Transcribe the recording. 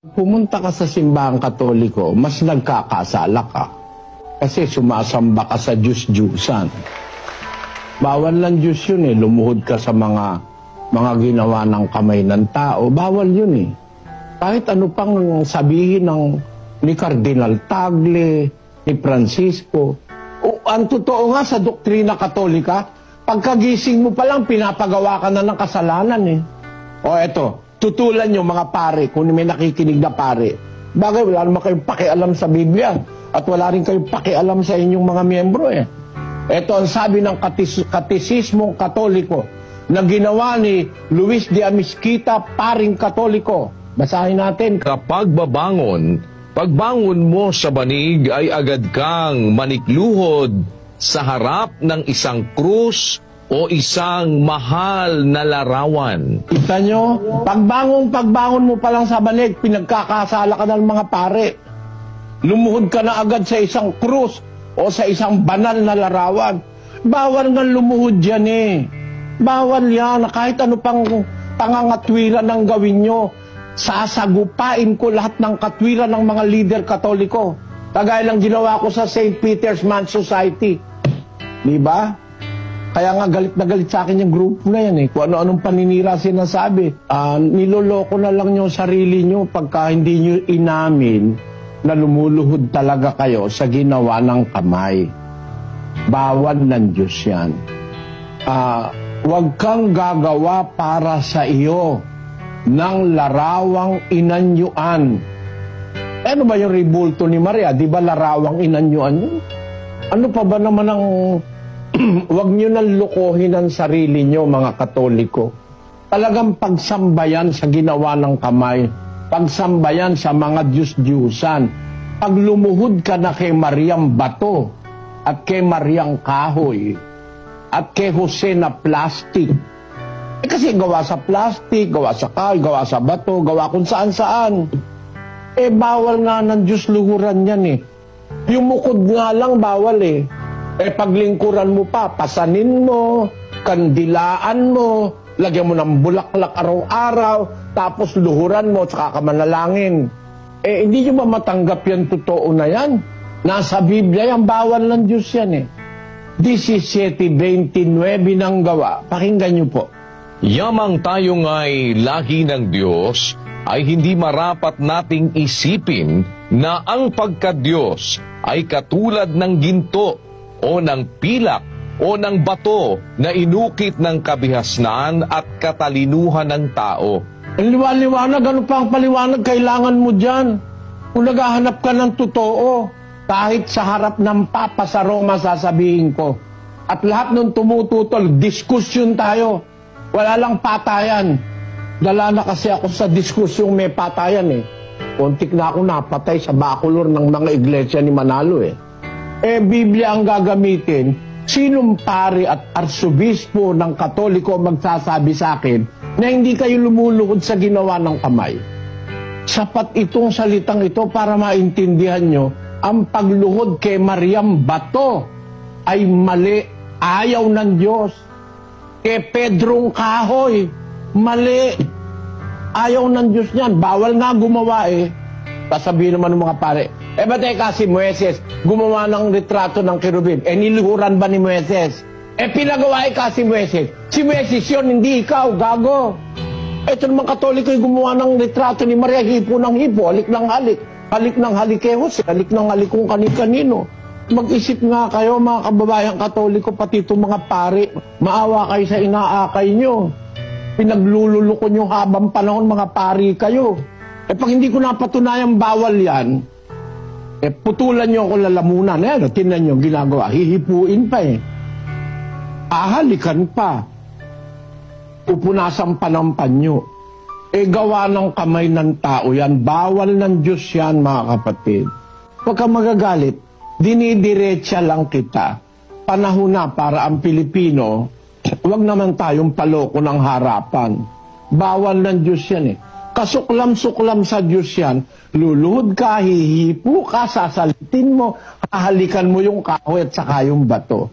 Pumunta ka sa simbahang Katoliko, mas nagkakasala ka. Kasi sumasamba ka sa Diyos-Diyusan. Bawal lang Diyos yun eh. Lumuhod ka sa mga ginawa ng kamay ng tao. Bawal yun eh. Kahit ano pang sabihin ni Cardinal Tagle, ni Francisco. Ang totoo nga sa doktrina Katolika, pagkagising mo pa lang, pinapagawa ka na ng kasalanan eh. O eto, tutulan yung mga pare, kung may nakikinig na pare. Bagay, wala naman kayong pakialam sa Biblia. At wala rin kayong pakialam sa inyong mga miyembro eh. Ito ang sabi ng Katisismong Katoliko na ginawa ni Luis de Amisquita, paring Katoliko. Basahin natin. Kapag pagbangon mo sa banig ay agad kang manikluhod sa harap ng isang krus o isang mahal na larawan. Kita nyo, pagbangon mo pa lang sa banig, pinagkakasala ka ng mga pare. Lumuhod ka na agad sa isang krus o sa isang banal na larawan. Bawal nga lumuhod dyan eh. Bawal yan. Kahit ano pang pangangatwiran ng gawin nyo, sasagupain ko lahat ng katwiran ng mga leader Katoliko. Kagaya lang ginawa ko sa St. Peter's Man's Society. Diba? Kaya nga galit na galit sa akin yung grupo na yan eh. Kung ano-anong paninira sinasabi. Niloloko na lang yung sarili nyo pagka hindi nyo inamin na lumuluhod talaga kayo sa ginawa ng kamay. Bawal ng Diyos yan. Huwag kang gagawa para sa iyo ng larawang inanyuan. Ano ba yung ribulto ni Maria? Di ba larawang inanyuan yun? Ano pa ba naman ang huwag nyo nang lukohin ang sarili nyo, mga Katoliko. Talagang pagsambayan sa ginawa ng kamay. Pagsambayan sa mga Diyos-Diyusan. Pag lumuhod ka na kay Mariang Bato at kay Mariang Kahoy at kay Jose na plastic. Kasi gawa sa plastic, gawa sa kahoy, gawa sa bato, gawa kung saan-saan. Bawal nga ng Diyos luhuran yan eh. Yung mukod nga lang bawal eh. Paglingkuran mo pa, pasanin mo, kandilaan mo, lagyan mo ng bulaklak araw-araw, tapos luhuran mo, tsaka ka manalangin. Hindi nyo ba matanggap yan, totoo na yan? Nasa Biblia yan, bawal ng Diyos yan eh. 17:29 ng gawa. Pakinggan nyo po. Yamang tayo nga'y lahi ng Diyos, ay hindi marapat nating isipin na ang pagka-Diyos ay katulad ng ginto o ng pilak o ng bato na inukit ng kabihasnan at katalinuhan ng tao. Ang liwanag, ano pa ang paliwanag kailangan mo dyan? Kung naghahanap ka ng totoo, kahit sa harap ng Papa sa Roma sasabihin ko. At lahat ng tumututol, diskusyon tayo. Wala lang patayan. Dala na kasi ako sa diskusyong may patayan eh. Kontik na ako napatay sa bakulor ng mga iglesia ni Manalo eh. Biblia ang gagamitin. Sinong pari at arsobispo ng Katoliko magsasabi sa akin na hindi kayo lumuluhod sa ginawa ng kamay? Sapat itong salitang ito para maintindihan nyo, ang pagluhod kay Mariang Bato ay mali, ayaw ng Diyos. Kay Pedrong Kahoy, mali, ayaw ng Diyos niyan. Bawal nga gumawa eh. Sasabihin naman ng mga pare, ba't si Moises gumawa ng retrato ng kerubin? Niluhuran ba ni Moises? Pinagawa si Moises. Si Moises yun, hindi ikaw, gago. Ito naman Katoliko yung gumawa ng retrato ni Maria, hipo ng hipo, halik ng halik. Halik ng halik kay Jose, halik ng halik kung kanino. Mag-isip nga kayo mga kababayang Katoliko, pati itong mga pare, maawa kayo sa inaakay nyo. Pinaglululoko nyo habang panahon mga pari kayo. Pag hindi ko napatunayang bawal yan, putulan nyo ako lalamunan. Tinan nyo, ginagawa. Hihipuin pa eh. Ahalikan pa. Pupunasan pa ng panyo. Gawa ng kamay ng tao yan. Bawal ng Diyos yan, mga kapatid. Huwag kang magagalit. Dinidiretsa lang kita. Panahon na para ang Pilipino, huwag naman tayong paloko ng harapan. Bawal ng Diyos yan eh. Kasuklam-suklam sa Diyos yan, luluhod ka, hihipo ka, sasalitin mo, hahalikan mo yung kahoy at saka yung bato.